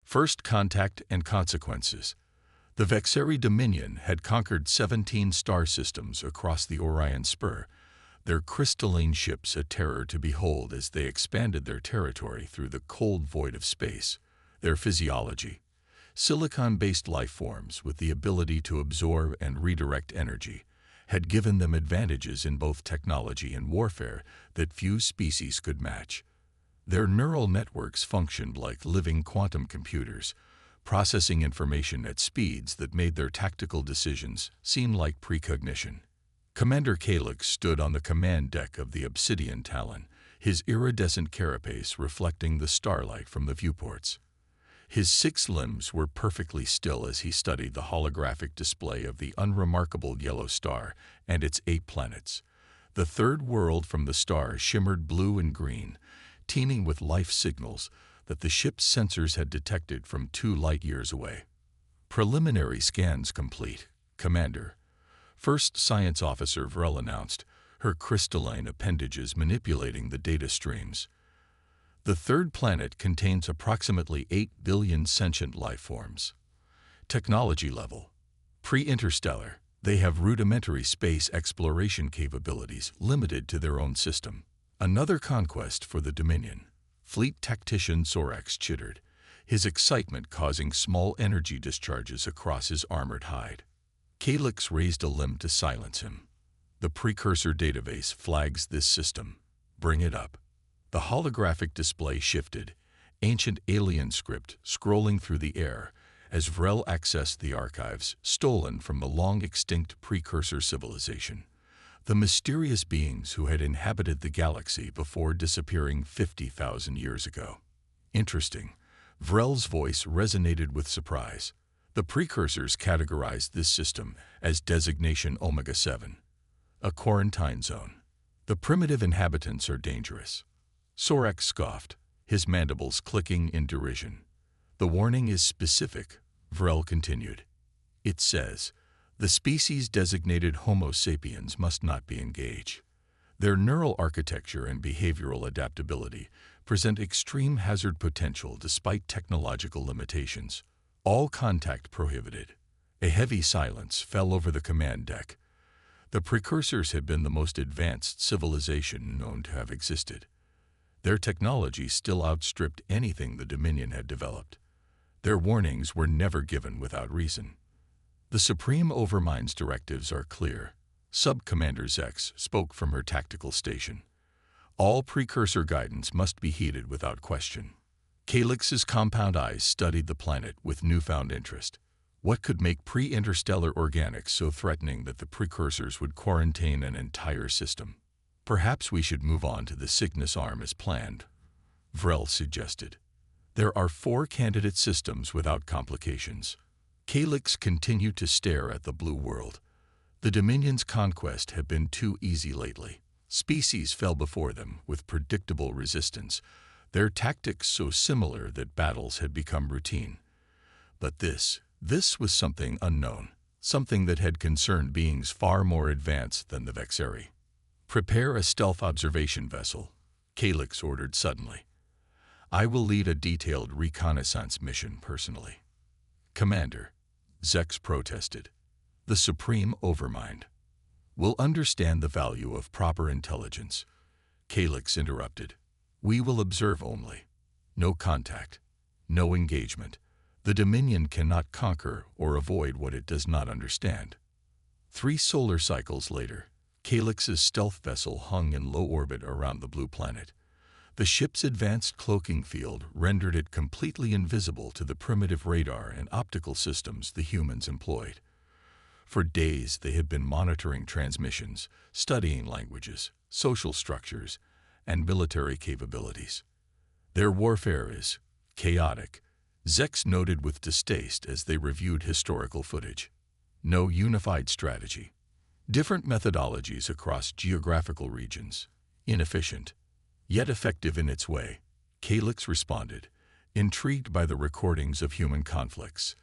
First Contact and Consequences. The Vexeri Dominion had conquered 17 star systems across the Orion Spur, their crystalline ships a terror to behold as they expanded their territory through the cold void of space. Their physiology: silicon-based life forms with the ability to absorb and redirect energy, had given them advantages in both technology and warfare that few species could match. Their neural networks functioned like living quantum computers, processing information at speeds that made their tactical decisions seem like precognition. Commander Calyx stood on the command deck of the Obsidian Talon, his iridescent carapace reflecting the starlight from the viewports. His 6 limbs were perfectly still as he studied the holographic display of the unremarkable yellow star and its 8 planets. The third world from the star shimmered blue and green, teeming with life signals that the ship's sensors had detected from 2 light-years away. Preliminary scans complete, Commander. First Science Officer Vrel announced, her crystalline appendages manipulating the data streams. The third planet contains approximately 8 billion sentient life forms. Technology level: pre-interstellar. They have rudimentary space exploration capabilities limited to their own system. Another conquest for the Dominion. Fleet tactician Sorax chittered, his excitement causing small energy discharges across his armored hide. Calyx raised a limb to silence him. The precursor database flags this system. Bring it up. The holographic display shifted, ancient alien script scrolling through the air as Vrel accessed the archives stolen from the long-extinct precursor civilization, the mysterious beings who had inhabited the galaxy before disappearing 50,000 years ago. Interesting. Vrel's voice resonated with surprise. The precursors categorized this system as designation Omega-7, a quarantine zone. The primitive inhabitants are dangerous. Sorax scoffed, his mandibles clicking in derision. The warning is specific, Vrel continued. It says, the species designated Homo sapiens must not be engaged. Their neural architecture and behavioral adaptability present extreme hazard potential despite technological limitations. All contact prohibited. A heavy silence fell over the command deck. The precursors had been the most advanced civilization known to have existed. Their technology still outstripped anything the Dominion had developed. Their warnings were never given without reason. The Supreme Overmind's directives are clear. Sub-Commander Zex spoke from her tactical station. All precursor guidance must be heeded without question. Calyx's compound eyes studied the planet with newfound interest. What could make pre-interstellar organics so threatening that the precursors would quarantine an entire system? Perhaps we should move on to the Cygnus arm as planned, Vrel suggested. There are 4 candidate systems without complications. Calyx continued to stare at the blue world. The Dominion's conquest had been too easy lately. Species fell before them with predictable resistance, their tactics so similar that battles had become routine. But this was something unknown, something that had concerned beings far more advanced than the Vexeri. Prepare a stealth observation vessel, Calyx ordered suddenly. I will lead a detailed reconnaissance mission personally. Commander, Zex protested. The Supreme Overmind will understand the value of proper intelligence. Calyx interrupted. We will observe only. No contact. No engagement. The Dominion cannot conquer or avoid what it does not understand. 3 solar cycles later, Calyx's stealth vessel hung in low orbit around the blue planet. The ship's advanced cloaking field rendered it completely invisible to the primitive radar and optical systems the humans employed. For days they had been monitoring transmissions, studying languages, social structures, and military capabilities. Their warfare is chaotic, Zex noted with distaste as they reviewed historical footage. No unified strategy. Different methodologies across geographical regions. Inefficient, yet effective in its way, Calyx responded, intrigued by the recordings of human conflicts.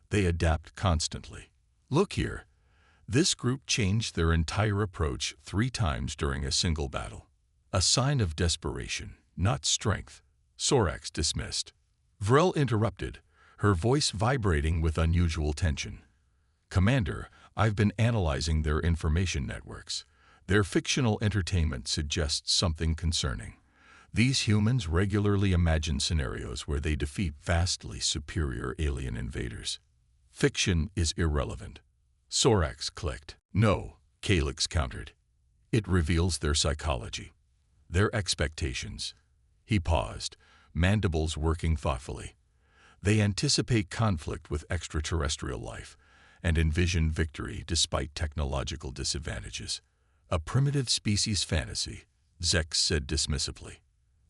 They adapt constantly. Look here. This group changed their entire approach 3 times during a single battle. A sign of desperation, not strength, Sorax dismissed. Vrel interrupted, her voice vibrating with unusual tension. "Commander, I've been analyzing their information networks. Their fictional entertainment suggests something concerning. These humans regularly imagine scenarios where they defeat vastly superior alien invaders. Fiction is irrelevant." Sorax clicked. "No," Calyx countered. "It reveals their psychology, their expectations." He paused, mandibles working thoughtfully. "They anticipate conflict with extraterrestrial life and envision victory despite technological disadvantages. A primitive species fantasy," Zex said dismissively.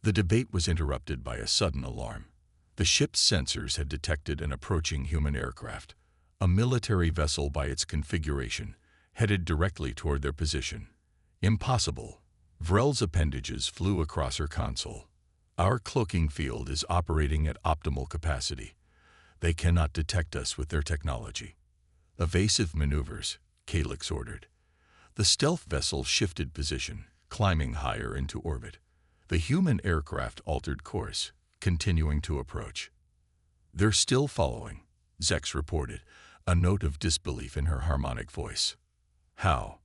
The debate was interrupted by a sudden alarm. The ship's sensors had detected an approaching human aircraft, a military vessel by its configuration, headed directly toward their position. "Impossible." Vrel's appendages flew across her console. "Our cloaking field is operating at optimal capacity. They cannot detect us with their technology." "Evasive maneuvers," Calyx ordered. The stealth vessel shifted position, climbing higher into orbit. The human aircraft altered course, continuing to approach. "They're still following," Zex reported, a note of disbelief in her harmonic voice. "How?"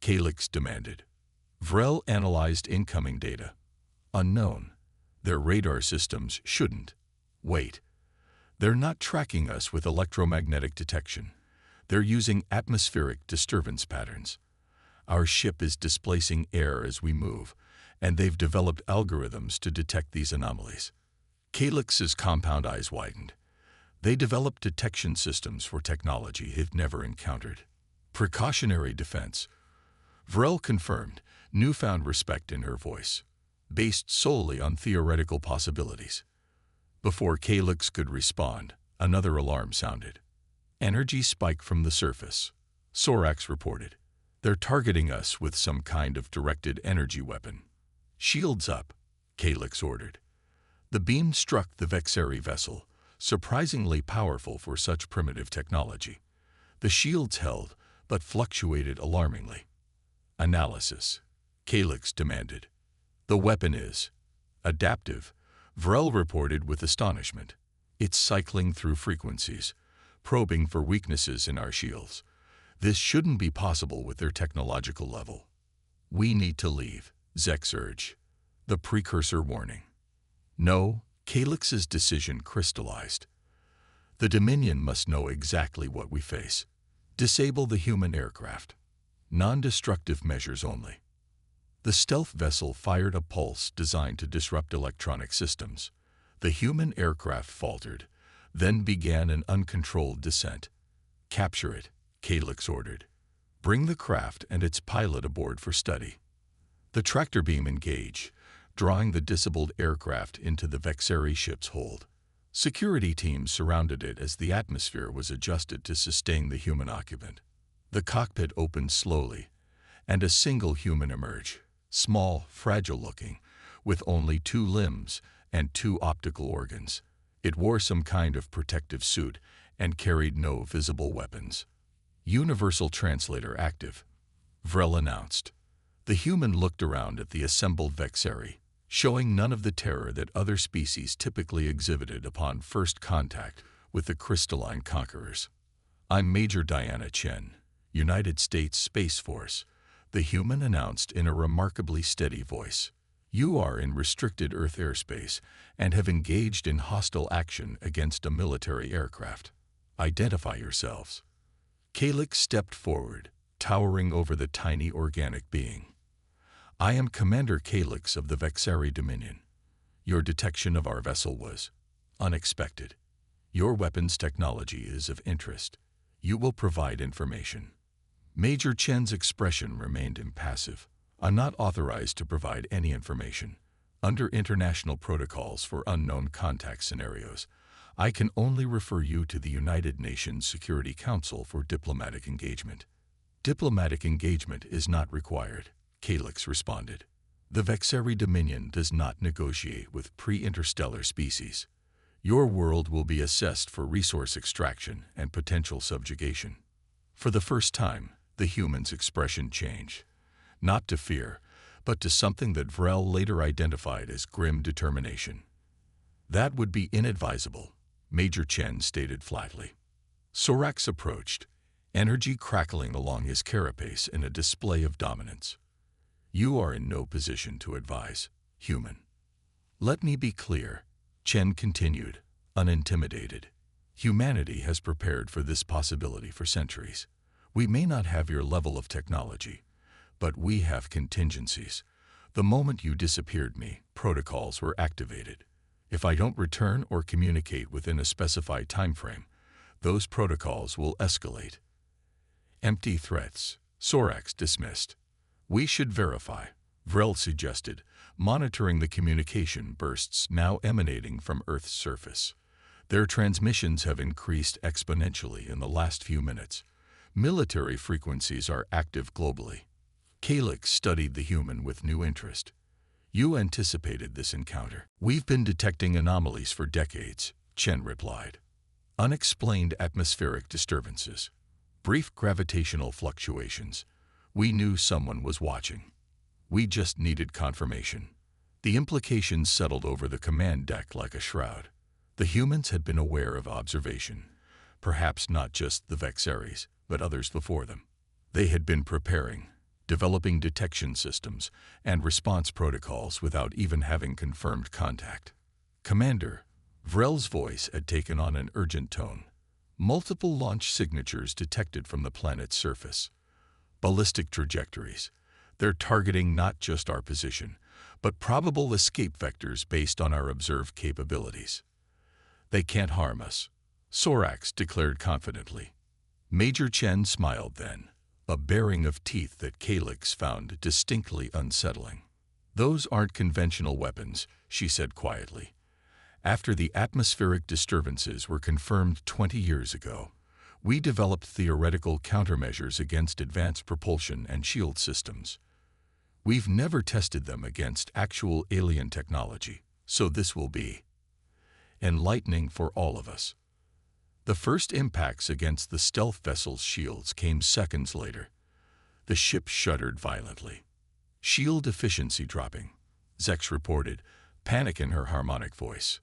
Calyx demanded. Vrel analyzed incoming data. "Unknown. Their radar systems shouldn't. Wait. They're not tracking us with electromagnetic detection. They're using atmospheric disturbance patterns. Our ship is displacing air as we move, and they've developed algorithms to detect these anomalies." Calyx's compound eyes widened. "They developed detection systems for technology they've never encountered. Precautionary defense." Vrel confirmed, newfound respect in her voice, based solely on theoretical possibilities. Before Calyx could respond, another alarm sounded. "Energy spike from the surface," Sorax reported. "They're targeting us with some kind of directed energy weapon." "Shields up," Calyx ordered. The beam struck the Vexeri vessel, surprisingly powerful for such primitive technology. The shields held, but fluctuated alarmingly. "Analysis," Calyx demanded. "The weapon is adaptive," Vrel reported with astonishment. "It's cycling through frequencies, probing for weaknesses in our shields. This shouldn't be possible with their technological level." "We need to leave," Zex urged. The precursor warning. "No," Calyx's decision crystallized. "The Dominion must know exactly what we face. Disable the human aircraft. Non-destructive measures only." The stealth vessel fired a pulse designed to disrupt electronic systems. The human aircraft faltered, then began an uncontrolled descent. "Capture it," Calyx ordered. "Bring the craft and its pilot aboard for study." The tractor beam engaged, drawing the disabled aircraft into the Vexeri ship's hold. Security teams surrounded it as the atmosphere was adjusted to sustain the human occupant. The cockpit opened slowly, and a single human emerged, small, fragile-looking, with only 2 limbs and 2 optical organs. It wore some kind of protective suit and carried no visible weapons. "Universal translator active," Vrel announced. The human looked around at the assembled Vexeri, showing none of the terror that other species typically exhibited upon first contact with the crystalline conquerors. "I'm Major Diana Chen, United States Space Force," the human announced in a remarkably steady voice. "You are in restricted Earth airspace and have engaged in hostile action against a military aircraft. Identify yourselves." Calyx stepped forward, towering over the tiny organic being. "I am Commander Calyx of the Vexeri Dominion. Your detection of our vessel was unexpected. Your weapons technology is of interest. You will provide information." Major Chen's expression remained impassive. "I'm not authorized to provide any information. Under international protocols for unknown contact scenarios, I can only refer you to the United Nations Security Council for diplomatic engagement." "Diplomatic engagement is not required," Calyx responded. "The Vexeri Dominion does not negotiate with pre-interstellar species. Your world will be assessed for resource extraction and potential subjugation." For the first time, the human's expression changed, not to fear, but to something that Vrel later identified as grim determination. "That would be inadvisable," Major Chen stated flatly. Sorax approached, energy crackling along his carapace in a display of dominance. You are in no position to advise, human. Let me be clear, Chen continued, unintimidated. Humanity has prepared for this possibility for centuries. We may not have your level of technology, but we have contingencies. The moment you disappeared me, protocols were activated. If I don't return or communicate within a specified time frame, those protocols will escalate. Empty threats, Sorax dismissed. We should verify, Vrel suggested, monitoring the communication bursts now emanating from Earth's surface. Their transmissions have increased exponentially in the last few minutes. Military frequencies are active globally. Calyx studied the human with new interest. You anticipated this encounter. We've been detecting anomalies for decades, Chen replied. Unexplained atmospheric disturbances. Brief gravitational fluctuations. We knew someone was watching. We just needed confirmation. The implications settled over the command deck like a shroud. The humans had been aware of observation. Perhaps not just the Vexeres, but others before them. They had been preparing, developing detection systems and response protocols without even having confirmed contact. Commander, Vrel's voice had taken on an urgent tone. Multiple launch signatures detected from the planet's surface. Ballistic trajectories. They're targeting not just our position, but probable escape vectors based on our observed capabilities. They can't harm us, Sorax declared confidently. Major Chen smiled then, a baring of teeth that Calyx found distinctly unsettling. Those aren't conventional weapons, she said quietly. After the atmospheric disturbances were confirmed 20 years ago, we developed theoretical countermeasures against advanced propulsion and shield systems. We've never tested them against actual alien technology, so this will be enlightening for all of us. The first impacts against the stealth vessel's shields came seconds later. The ship shuddered violently. Shield efficiency dropping, Zex reported, panic in her harmonic voice.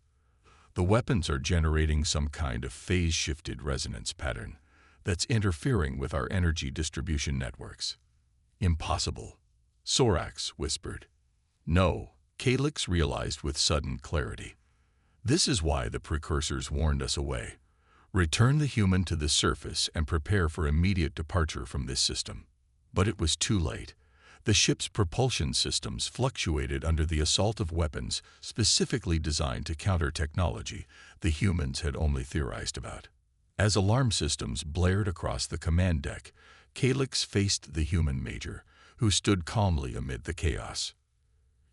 The weapons are generating some kind of phase-shifted resonance pattern that's interfering with our energy distribution networks. Impossible, Sorax whispered. No, Calyx realized with sudden clarity. This is why the precursors warned us away. Return the human to the surface and prepare for immediate departure from this system. But it was too late. The ship's propulsion systems fluctuated under the assault of weapons specifically designed to counter technology the humans had only theorized about. As alarm systems blared across the command deck, Calyx faced the human major, who stood calmly amid the chaos.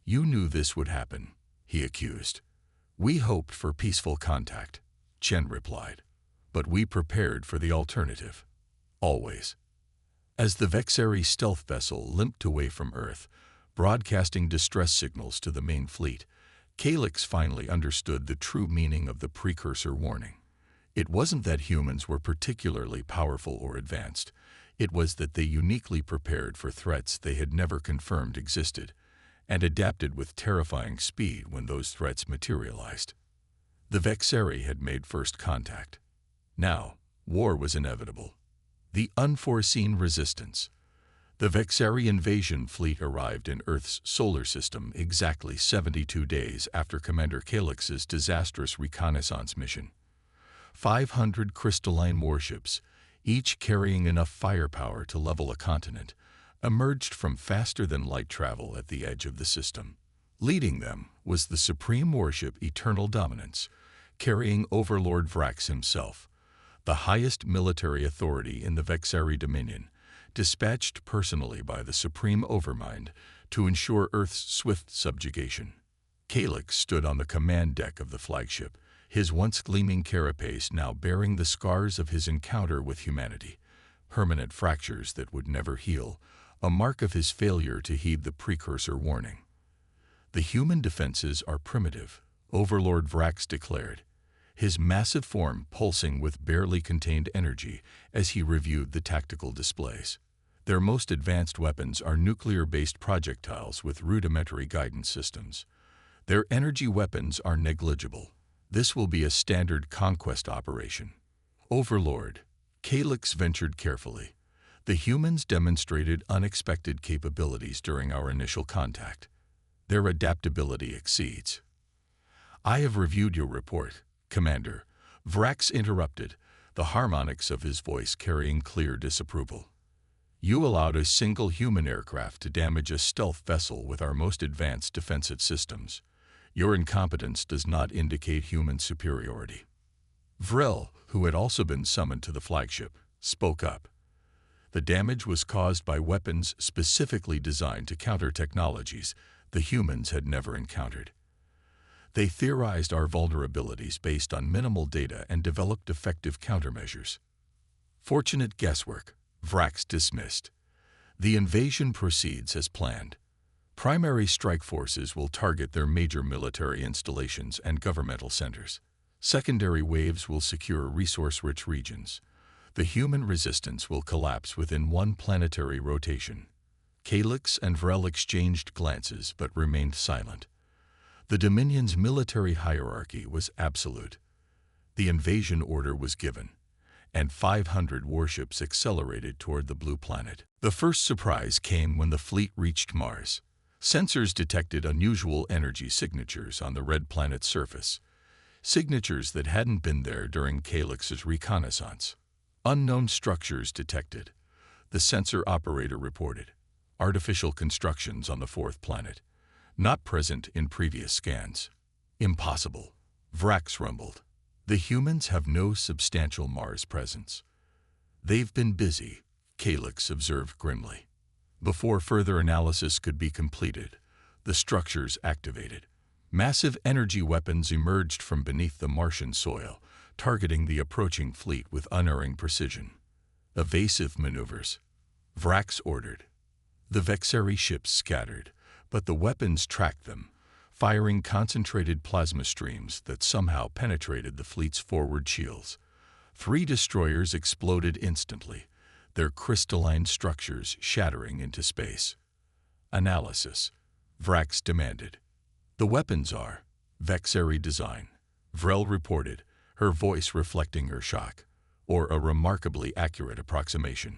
You knew this would happen, he accused. We hoped for peaceful contact, Chen replied. But we prepared for the alternative. Always. As the Vexeres stealth vessel limped away from Earth, broadcasting distress signals to the main fleet, Calyx finally understood the true meaning of the precursor warning. It wasn't that humans were particularly powerful or advanced. It was that they uniquely prepared for threats they had never confirmed existed, and adapted with terrifying speed when those threats materialized. The Vexeres had made first contact. Now, war was inevitable. The unforeseen resistance. The Vexeres invasion fleet arrived in Earth's solar system exactly 72 days after Commander Calyx's disastrous reconnaissance mission. 500 crystalline warships, each carrying enough firepower to level a continent, emerged from faster-than-light travel at the edge of the system. Leading them was the supreme warship Eternal Dominance, carrying Overlord Vrax himself, the highest military authority in the Vexeres Dominion, dispatched personally by the Supreme Overmind to ensure Earth's swift subjugation. Calyx stood on the command deck of the flagship, his once gleaming carapace now bearing the scars of his encounter with humanity, permanent fractures that would never heal, a mark of his failure to heed the precursor warning. The human defenses are primitive, Overlord Vrax declared, his massive form pulsing with barely contained energy as he reviewed the tactical displays. Their most advanced weapons are nuclear-based projectiles with rudimentary guidance systems. Their energy weapons are negligible. This will be a standard conquest operation. Overlord, Calyx ventured carefully. The humans demonstrated unexpected capabilities during our initial contact. Their adaptability exceeds. I have reviewed your report, Commander. Vrax interrupted, the harmonics of his voice carrying clear disapproval. You allowed a single human aircraft to damage a stealth vessel with our most advanced defensive systems. Your incompetence does not indicate human superiority. Vrel, who had also been summoned to the flagship, spoke up. The damage was caused by weapons specifically designed to counter technologies the humans had never encountered. They theorized our vulnerabilities based on minimal data and developed effective countermeasures. Fortunate guesswork, Vrax dismissed. The invasion proceeds as planned. Primary strike forces will target their major military installations and governmental centers. Secondary waves will secure resource-rich regions. The human resistance will collapse within one planetary rotation. Calyx and Vrel exchanged glances but remained silent. The Dominion's military hierarchy was absolute. The invasion order was given, and 500 warships accelerated toward the blue planet. The first surprise came when the fleet reached Mars. Sensors detected unusual energy signatures on the red planet's surface, signatures that hadn't been there during Calyx's reconnaissance. Unknown structures detected, the sensor operator reported. Artificial constructions on the fourth planet, not present in previous scans. Impossible, Vrax rumbled. The humans have no substantial Mars presence. They've been busy, Calyx observed grimly. Before further analysis could be completed, the structures activated. Massive energy weapons emerged from beneath the Martian soil, targeting the approaching fleet with unerring precision. Evasive maneuvers, Vrax ordered. The Vexeri ships scattered, but the weapons tracked them, firing concentrated plasma streams that somehow penetrated the fleet's forward shields. 3 destroyers exploded instantly, their crystalline structures shattering into space. Analysis, Vrax demanded. The weapons are Vexeri design, Vrel reported, her voice reflecting her shock, or a remarkably accurate approximation.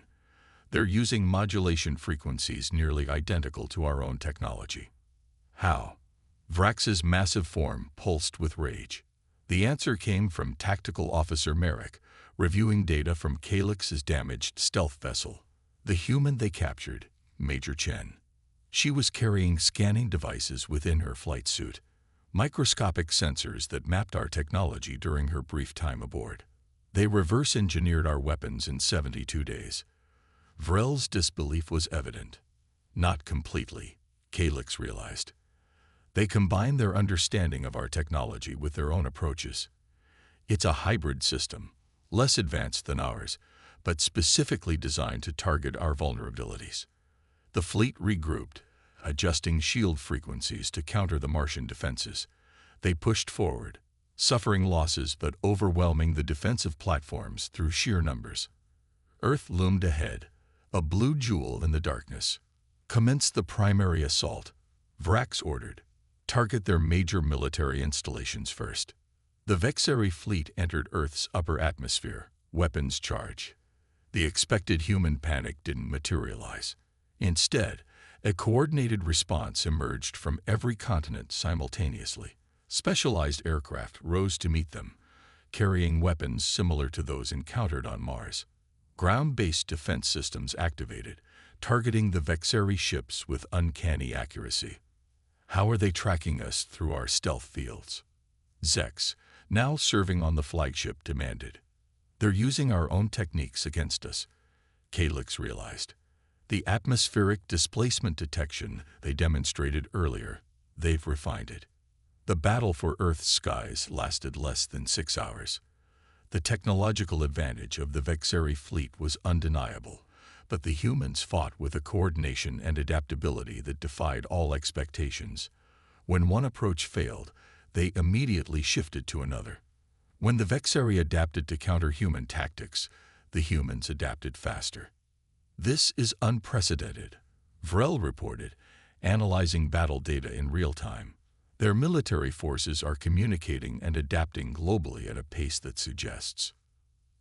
They're using modulation frequencies nearly identical to our own technology. How? Vrax's massive form pulsed with rage. The answer came from Tactical Officer Merrick, reviewing data from Calyx's damaged stealth vessel. The human they captured, Major Chen. She was carrying scanning devices within her flight suit, microscopic sensors that mapped our technology during her brief time aboard. They reverse-engineered our weapons in 72 days. Vrel's disbelief was evident. Not completely, Calyx realized. They combined their understanding of our technology with their own approaches. It's a hybrid system, less advanced than ours, but specifically designed to target our vulnerabilities. The fleet regrouped, adjusting shield frequencies to counter the Martian defenses. They pushed forward, suffering losses but overwhelming the defensive platforms through sheer numbers. Earth loomed ahead, a blue jewel in the darkness. Commence the primary assault, Vrax ordered. Target their major military installations first. The Vexeri fleet entered Earth's upper atmosphere, weapons charge. The expected human panic didn't materialize. Instead, a coordinated response emerged from every continent simultaneously. Specialized aircraft rose to meet them, carrying weapons similar to those encountered on Mars. Ground-based defense systems activated, targeting the Vexeri ships with uncanny accuracy. How are they tracking us through our stealth fields? Zex, now serving on the flagship, demanded. They're using our own techniques against us, Calyx realized. The atmospheric displacement detection they demonstrated earlier, they've refined it. The battle for Earth's skies lasted less than 6 hours. The technological advantage of the Vexeri fleet was undeniable, but the humans fought with a coordination and adaptability that defied all expectations. When one approach failed, they immediately shifted to another. When the Vexeri adapted to counter human tactics, the humans adapted faster. This is unprecedented, Vrel reported, analyzing battle data in real time. Their military forces are communicating and adapting globally at a pace that suggests.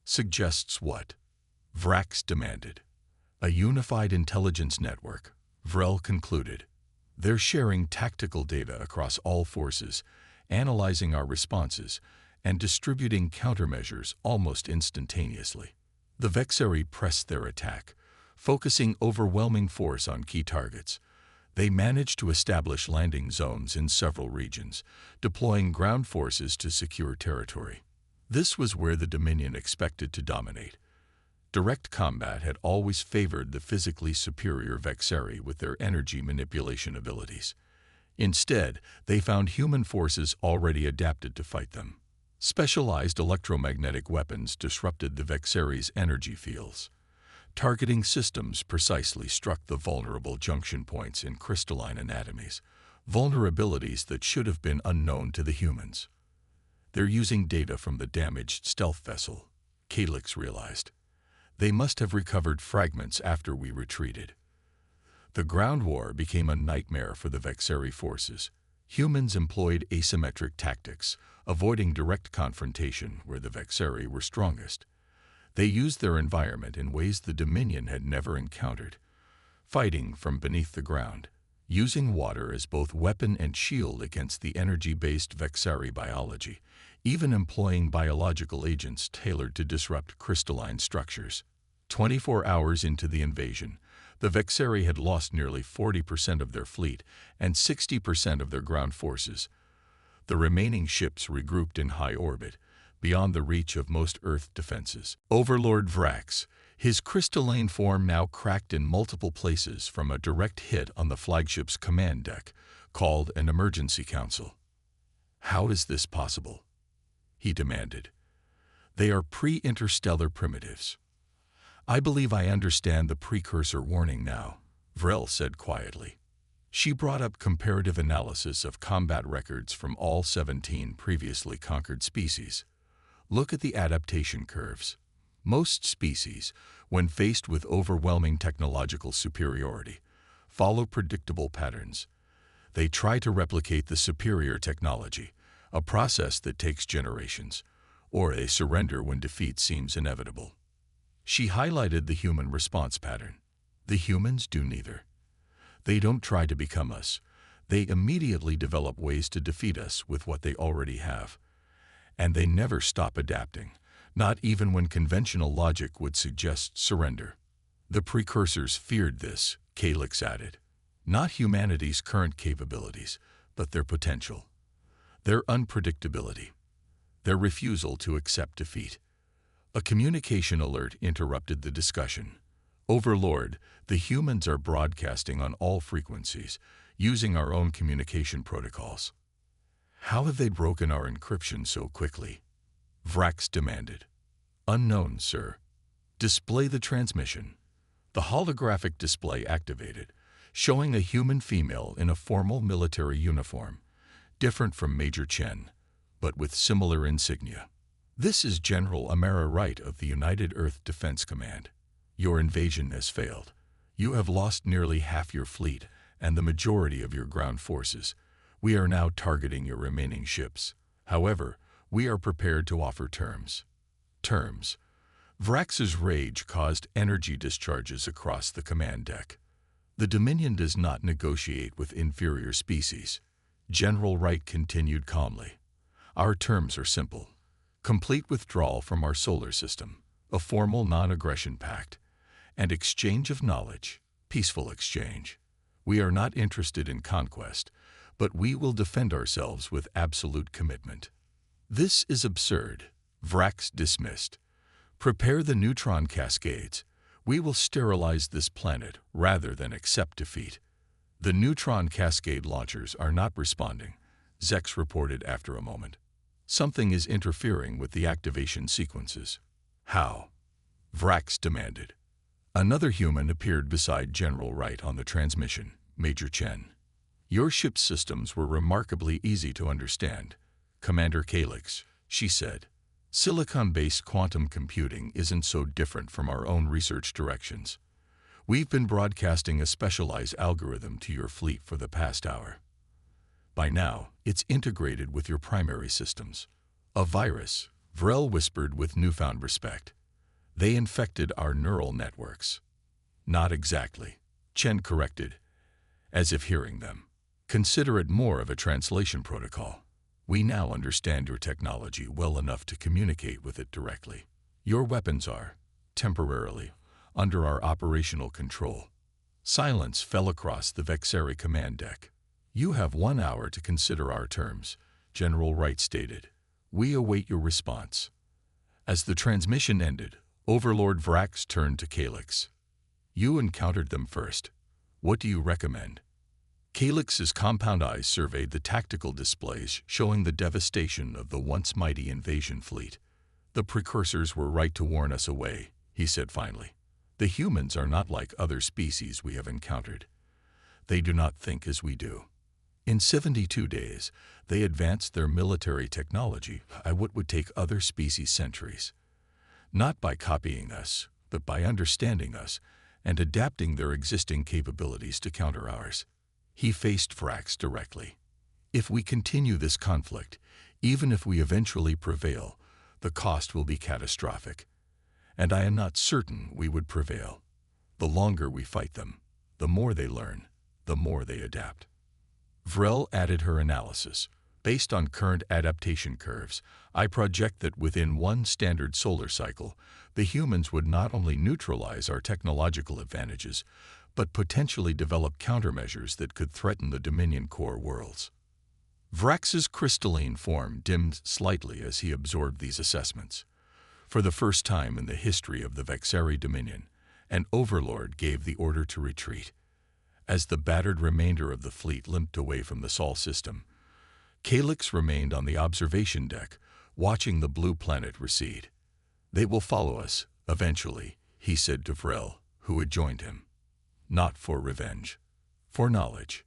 Suggests what? Vrax demanded. A unified intelligence network, Vrel concluded. They're sharing tactical data across all forces, analyzing our responses, and distributing countermeasures almost instantaneously. The Vexeri pressed their attack, focusing overwhelming force on key targets. They managed to establish landing zones in several regions, deploying ground forces to secure territory. This was where the Dominion expected to dominate. Direct combat had always favored the physically superior Vexeri with their energy manipulation abilities. Instead, they found human forces already adapted to fight them. Specialized electromagnetic weapons disrupted the Vexeri's energy fields. Targeting systems precisely struck the vulnerable junction points in crystalline anatomies, vulnerabilities that should have been unknown to the humans. They're using data from the damaged stealth vessel, Calyx realized. They must have recovered fragments after we retreated. The ground war became a nightmare for the Vexeri forces. Humans employed asymmetric tactics, avoiding direct confrontation where the Vexeri were strongest. They used their environment in ways the Dominion had never encountered, fighting from beneath the ground, using water as both weapon and shield against the energy-based Vexeri biology, even employing biological agents tailored to disrupt crystalline structures. 24 hours into the invasion, the Vexeri had lost nearly 40% of their fleet and 60% of their ground forces. The remaining ships regrouped in high orbit, beyond the reach of most Earth defenses. Overlord Vrax, his crystalline form now cracked in multiple places from a direct hit on the flagship's command deck, called an emergency council. "How is this possible?" he demanded. "They are pre-interstellar primitives." "I believe I understand the precursor warning now," Vrel said quietly. She brought up comparative analysis of combat records from all 17 previously conquered species. Look at the adaptation curves. Most species, when faced with overwhelming technological superiority, follow predictable patterns. They try to replicate the superior technology, a process that takes generations, or they surrender when defeat seems inevitable. She highlighted the human response pattern. The humans do neither. They don't try to become us. They immediately develop ways to defeat us with what they already have. And they never stop adapting, not even when conventional logic would suggest surrender. The precursors feared this, Calyx added. Not humanity's current capabilities, but their potential. Their unpredictability. Their refusal to accept defeat. A communication alert interrupted the discussion. "Overlord, the humans are broadcasting on all frequencies, using our own communication protocols." "How have they broken our encryption so quickly?" Vrax demanded. "Unknown, sir." "Display the transmission." The holographic display activated, showing a human female in a formal military uniform, different from Major Chen, but with similar insignia. "This is General Amara Wright of the United Earth Defense Command. Your invasion has failed. You have lost nearly half your fleet and the majority of your ground forces. We are now targeting your remaining ships. However, we are prepared to offer terms." Terms. Vrax's rage caused energy discharges across the command deck. "The Dominion does not negotiate with inferior species." General Wright continued calmly. "Our terms are simple. Complete withdrawal from our solar system, a formal non-aggression pact, and exchange of knowledge, peaceful exchange. We are not interested in conquest, but we will defend ourselves with absolute commitment." "This is absurd," Vrax dismissed. "Prepare the neutron cascades. We will sterilize this planet rather than accept defeat." "The neutron cascade launchers are not responding," Zex reported after a moment. "Something is interfering with the activation sequences." "How?" Vrax demanded. Another human appeared beside General Wright on the transmission, Major Chen. "Your ship's systems were remarkably easy to understand, Commander Calyx," she said. "Silicon-based quantum computing isn't so different from our own research directions. We've been broadcasting a specialized algorithm to your fleet for the past hour." By now, it's integrated with your primary systems. A virus, Vrel whispered with newfound respect. They infected our neural networks. Not exactly, Chen corrected, as if hearing them. Consider it more of a translation protocol. We now understand your technology well enough to communicate with it directly. Your weapons are, temporarily, under our operational control. Silence fell across the Vexeri command deck. You have 1 hour to consider our terms, General Wright stated. We await your response. As the transmission ended, Overlord Vrax turned to Calyx. You encountered them first. What do you recommend? Calyx's compound eyes surveyed the tactical displays showing the devastation of the once mighty invasion fleet. The precursors were right to warn us away, he said finally. The humans are not like other species we have encountered. They do not think as we do. In 72 days, they advanced their military technology at what would take other species centuries. Not by copying us, but by understanding us and adapting their existing capabilities to counter ours. He faced Vrax directly. If we continue this conflict, even if we eventually prevail, the cost will be catastrophic. And I am not certain we would prevail. The longer we fight them, the more they learn, the more they adapt. Vrel added her analysis. Based on current adaptation curves, I project that within one standard solar cycle, the humans would not only neutralize our technological advantages, but potentially develop countermeasures that could threaten the Dominion core worlds. Vrax's crystalline form dimmed slightly as he absorbed these assessments. For the first time in the history of the Vexeri Dominion, an overlord gave the order to retreat. As the battered remainder of the fleet limped away from the Sol system, Calyx remained on the observation deck, watching the blue planet recede. They will follow us, eventually, he said to Vrel, who had joined him. Not for revenge, for knowledge.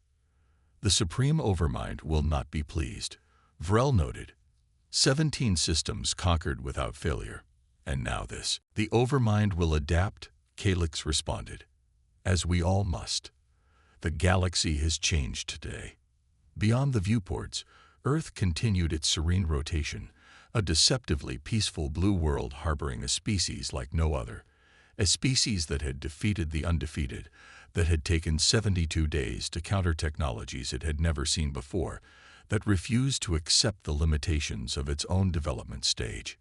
The Supreme Overmind will not be pleased, Vrel noted. 17 systems conquered without failure. And now this. The Overmind will adapt, Calyx responded. As we all must. The galaxy has changed today. Beyond the viewports, Earth continued its serene rotation, a deceptively peaceful blue world harboring a species like no other, a species that had defeated the undefeated, that had taken 72 days to counter technologies it had never seen before, that refused to accept the limitations of its own development stage.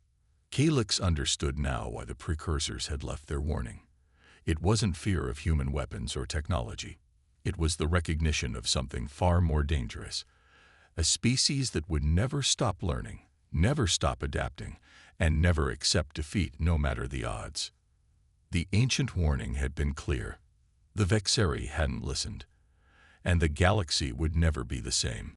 Calyx understood now why the precursors had left their warning. It wasn't fear of human weapons or technology. It was the recognition of something far more dangerous, a species that would never stop learning, never stop adapting, and never accept defeat no matter the odds. The ancient warning had been clear. The Vexeri hadn't listened, and the galaxy would never be the same.